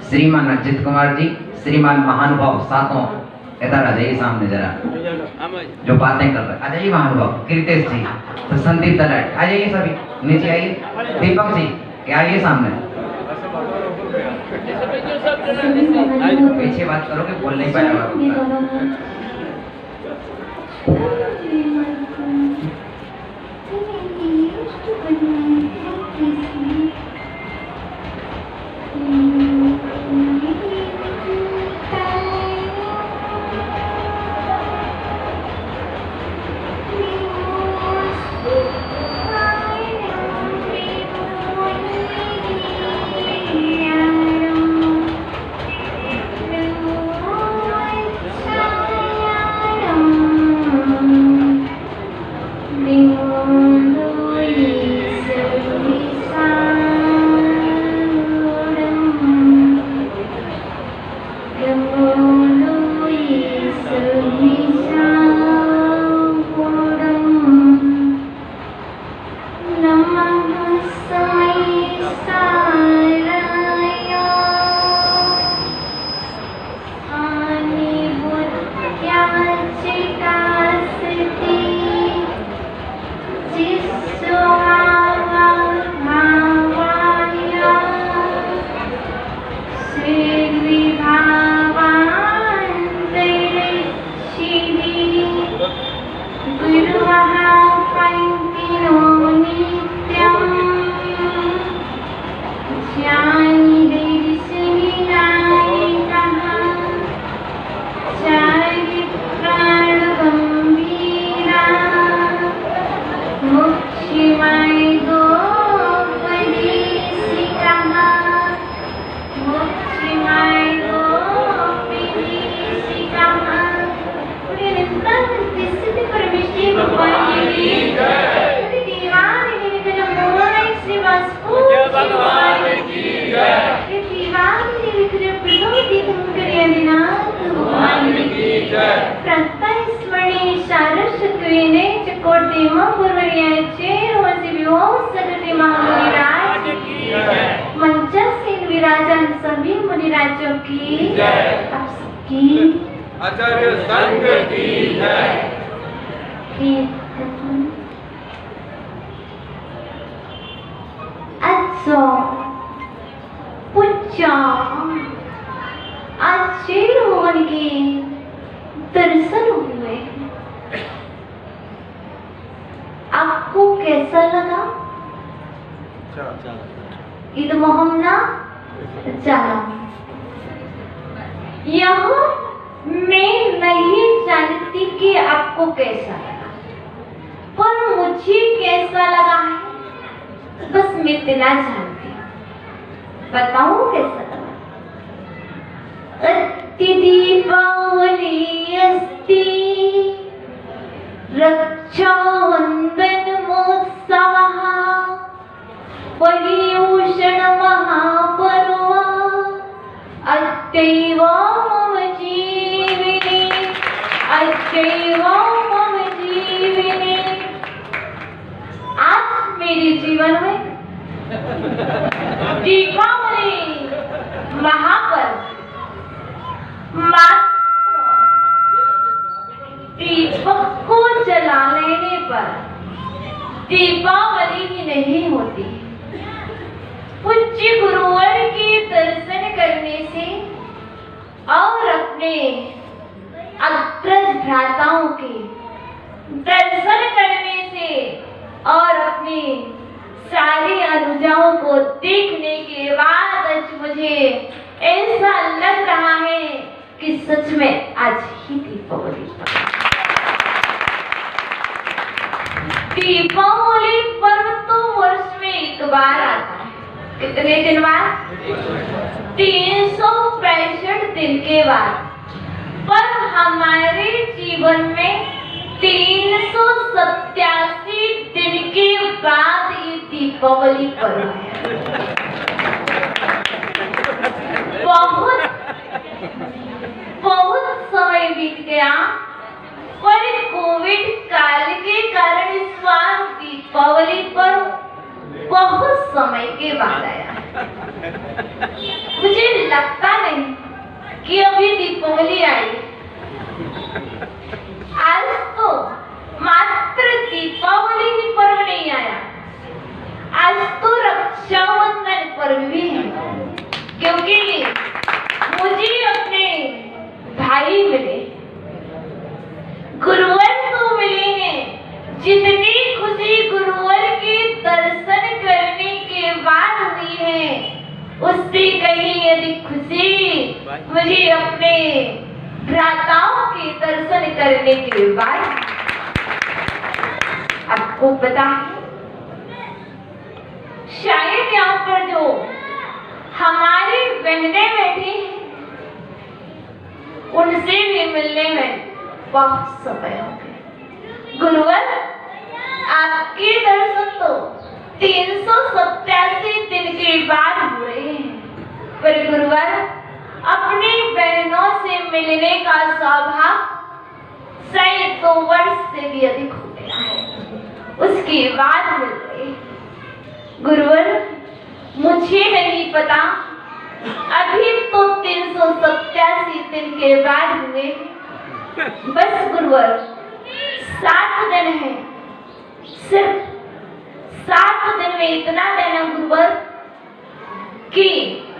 श्रीमान अजित कुमार जी, श्रीमान महानुभाव सातों इधर आ जाइए सामने जरा, जो बातें कर रहे आ जाइए महानुभाव। कीर्तेश जी, तो संदीप तलट आ जाइए, सभी नीचे आइए। दीपक जी आइए सामने। पीछे बात करोगे, बोल नहीं पाएगा। आचार्य संघ की जय। अच्छा पुच्छा आज शेर मोहन के दर्शन हुए, आपको कैसा लगा? ईद मोहम्मना चला। यहाँ मैं नहीं जानती कि आपको कैसा लगा, पर मुझे कैसा लगा है बस मैं इतना जानती हूँ। बताऊँ कैसा लगा? अति दीपावली अस्ति रक्षाबंधन महोत्सवः पर्युषण महापर्व अद्यैव मम जीवने, अद्यैव मम जीवने। आज मेरे जीवन में दीपावली महापर्व मात्र दीपक को जला लेने पर दीपावली ही नहीं होती, पूज्य गुरुवर के दर्शन करने से और अपने अग्रज भ्राताओं के दर्शन करने से और अपने सारे अनुजाओं को देखने के बाद आज मुझे ऐसा लग रहा है कि सच में आज ही दीपावली। दीपावली पर्व तो वर्ष में एक बार आता है। कितने दिन बाद? 365 दिन के बाद। पर हमारे जीवन में 387 दिन के बाद ये दीपावली पर्व है। बहुत समय बीत गया, पर कोविड काल के कारण इस बार दीपावली पर बहुत समय के बाद आया। मुझे लगता नहीं कि अभी दीपावली आई। आज तो मात्र दीपावली ही पर्व नहीं आया, आज तो रक्षाबंधन पर्व भी है, क्योंकि मुझे अपने भाई मिले, गुरुवर तो मिले हैं। जितनी खुशी गुरुवर के दर्शन करने के बाद हुई है, उससे कहीं अधिक खुशी मुझे अपने भ्राताओं के दर्शन करने के बाद। आपको पता है, शायद यहाँ पर जो हमारी बहनें बैठी हैं, उनसे भी मिलने में बहुत समय हो गया। गुरुवर, आपके दर्शन तो 387 दिन के बाद हुए हैं, पर गुरुवर अपनी बहनों से मिलने का सौभाग्य शायद 2 वर्ष से भी अधिक हो गया है, उसके बाद मिल गए। गुरुवर, मुझे नहीं पता, अभी तो 387 दिन के बाद हुए। बस गुरुवर 7 दिन है, सिर्फ 7 दिन में इतना देना गुरुवर कि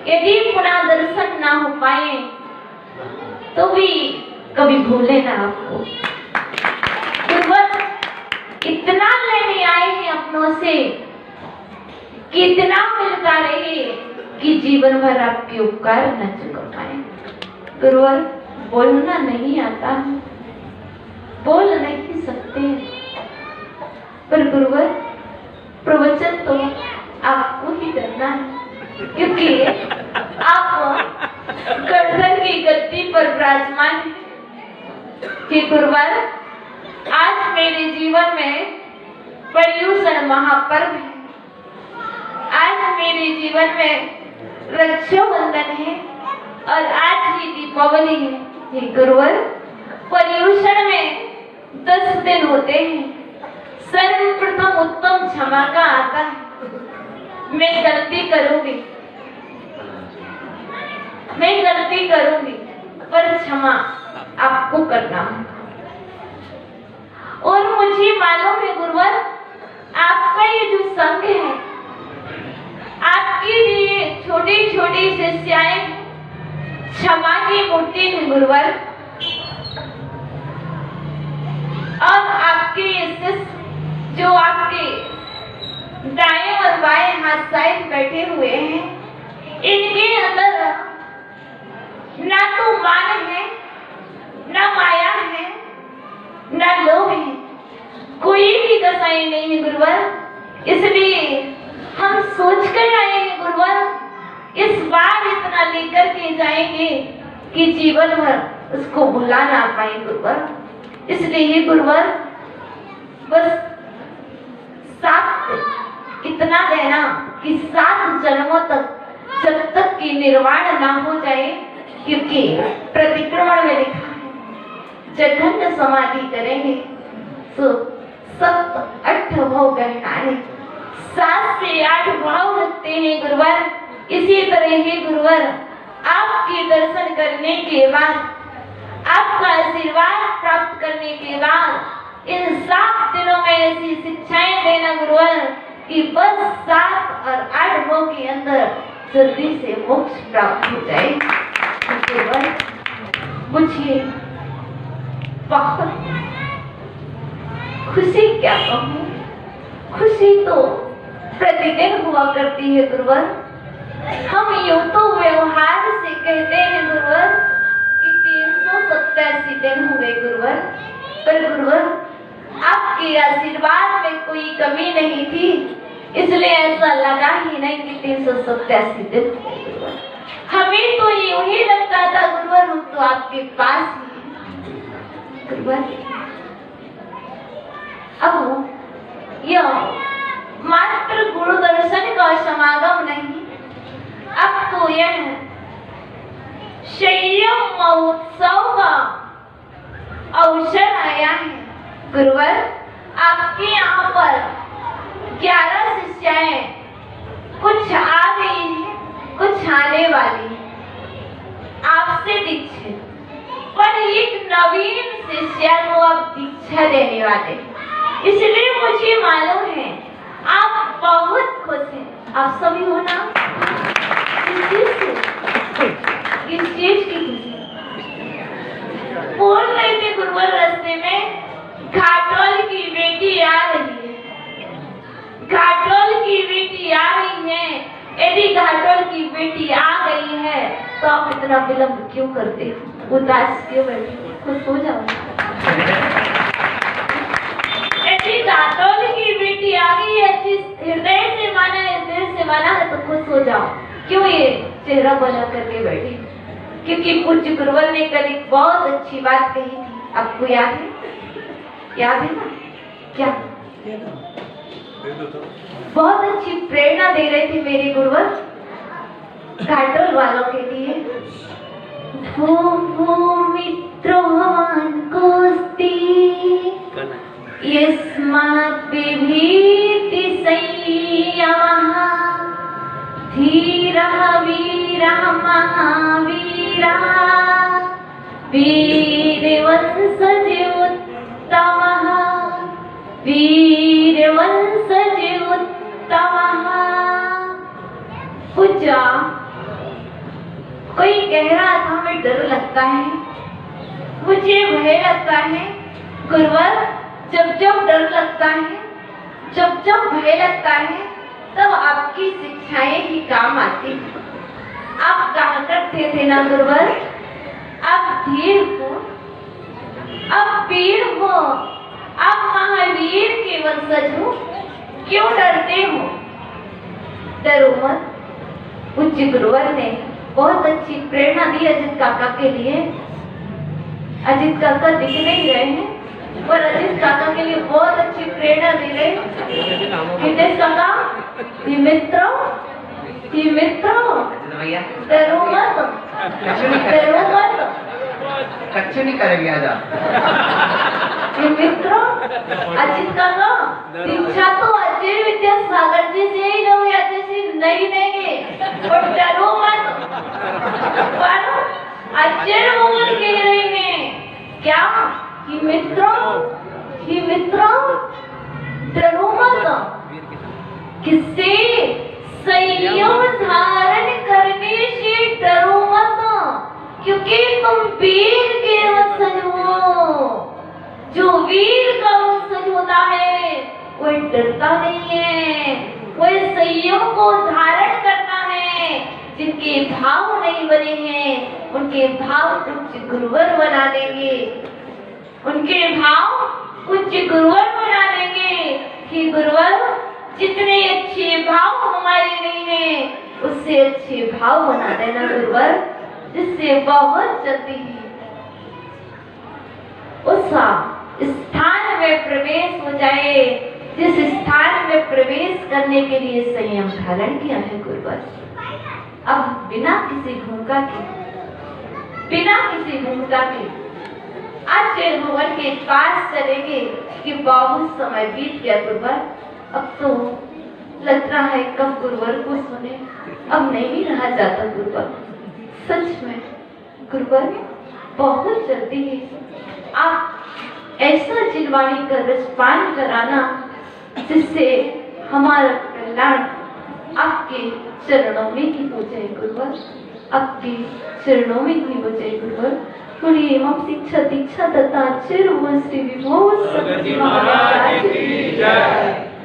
यदि पुनः दर्शन ना हो पाए तो भी कभी भूले ना आपको। गुरुवर इतना लेने आए हैं अपनों से कि इतना मिलता रहे कि जीवन भर आपके उपकार न चुका पाए। गुरुवर बोलना नहीं आता, बोल नहीं सकते, पर गुरुवर प्रवचन तो आपको ही करना है, क्योंकि आप गढ़धर की गद्दी पर विराजमान हैं। कि गुरुवर आज मेरे जीवन में पर्युषण महापर्व है, आज मेरे जीवन में रक्षाबंधन है और आज ही दीपावली है। हे गुरुवर, पर्युषण में 10 दिन होते हैं। सर्वप्रथम उत्तम क्षमा का आता है। मैं गलती करूंगी, पर क्षमा आपको करना है। और मुझे मालूम है गुरुवर, आपका ये जो संघ है, आपकी ये छोटी छोटी शिष्याएं क्षमा की मूर्ति है गुरुवर, और आपके ये शिष्य जो आपके दाएं और बाएं हाथ साइड बैठे हुए हैं, इनके अंदर ना तो मान है, ना माया है, ना लोभ है, कोई भी कसाई नहीं है गुरुवर। इसलिए हम सोच कर आए हैं गुरुवर, इस बार इतना लेकर के जाएंगे कि जीवन भर उसको भुला ना पाए गुरुवर। इसलिए गुरुवर बस 7 इतना देना कि 7 जन्मों तक जब तक कि निर्वाण ना हो जाए, क्योंकि प्रतिक्रमण में लिखा है जघन्य समाधि करेंगे तो 7-8 भाव गहराने, 7 से 8 भाव लगते हैं गुरुवर। इसी तरह ही गुरुवर आपके दर्शन करने के बाद, आपका आशीर्वाद प्राप्त करने के बाद इन 7 दिनों में ऐसी शिक्षाएं देना गुरुवर कि बस 7 और 8 भाव के अंदर जल्दी से मोक्ष प्राप्त हो जाए। गुरुवर मुझे बहुत खुशी, क्या कहूँ, खुशी तो प्रतिदिन हुआ करती है गुरुवर। हम यूं तो व्यवहार से कहते हैं गुरुवर कि 387 दिन हो गए गुरुवर, पर गुरुवर आपके आशीर्वाद में कोई कमी नहीं थी, इसलिए ऐसा लगा ही नहीं कि 387 दिन हो गए गुरुवर। हमें तो यूं ही लगता था गुरुवर हम तो आपके पास ही हैं गुरुवर। अब यह मात्र गुरु दर्शन का समागम नहीं, अब तो यह संयम महोत्सव का अवसर आया है गुरुवर। आपके यहाँ पर नवीन शिष्या को आप दीक्षा देने वाले, इसलिए मुझे मालूम है आप बहुत खुश हैं। आप सभी हो ना? किस चीज की खुशी? बोल रहे थे गुरुवर रास्ते में, घाटोल की बेटी आ रही है, घाटोल की बेटी आ रही है। यदि घाटोल की बेटी आ गई है तो आप इतना विलंब क्यों करते हो? उदास क्यों बैठे? खुश हो जाओ। यदि घाटोल की बेटी आ गई है, हृदय से माना है, दिल से माना है तो खुश हो जाओ। क्यों ये चेहरा बना करके बैठे? क्योंकि पूज्य गुरुवर ने कल एक बहुत अच्छी बात कही थी, आपको याद है? याद है ना? क्या? बहुत अच्छी प्रेरणा दे रहे थे मेरे गुरुवर घाटोल वालों के लिए। मित्रों कोस्ति यस्मात् बिभीति संयमः धीरः वीरः महावीरः वीरवंशज उत्तमः वीरवंशज उत्तमः। पूजा कोई कह रहा था हमें डर लगता है, मुझे भय लगता है। गुरुवर जब जब डर लगता है, जब जब भय लगता है, तब आपकी शिक्षाएं ही काम आती हैं। आप कहा करते थे ना गुरुवर, आप धीर हो, आप वीर हो, आप महावीर के वंशज हो, क्यों डरते हो? डरो मत। पूज्य गुरुवर ने बहुत अच्छी प्रेरणा दी अजित काका के लिए। अजित काका दिख नहीं रहे हैं और अजित काका के लिए बहुत अच्छी प्रेरणा दे रहे हैं। हितेश काका, ये मित्रों डरो मत, डरो मत, कच्चे नहीं करेंगे आजा। ये मित्रों अजित काका दीक्षा तो अजय विद्यासागर जी से ही लोग अजय से नहीं देंगे, और डरो मत। अजय मोहन कह रहे हैं क्या कि मित्रों डरो मत। किससे? संयम धारण करने से डरो मत, क्योंकि तुम वीर के वंशज हो। जो वीर का वंशज होता है वह डरता नहीं है, वह संयम को धारण करता है। जिनके भाव नहीं बने हैं उनके भाव उच्च गुरुवर बना देंगे, उनके भाव उच्च गुरुवर बना देंगे कि गुरुवर जितने अच्छे भाव हमारे नहीं हैं उससे अच्छे भाव बना देना गुरुवर, जिससे बहुत जल्दी ही उस स्थान में प्रवेश हो जाए जिस स्थान में प्रवेश करने के लिए संयम धारण किया है गुरुवर। अब बिना किसी भूमिका के आचार्य भवन के पास चलेंगे कि बहुत समय बीत गया गुरुवर, अब तो लग रहा है कब गुरुवर को सुने, अब नहीं रहा जाता गुरुवर। सच में गुरुवर बहुत जल्दी है, आप ऐसा जिलवाणी का रसपान कराना जिससे हमारा कल्याण आपके चरणों में ही हो जाए गुरुवर, आपके चरणों में ही हो जाए गुरुवर। थोड़ी एवं शिक्षा दीक्षा तथा आचार्य श्री विभो सत्य महाराज की जय।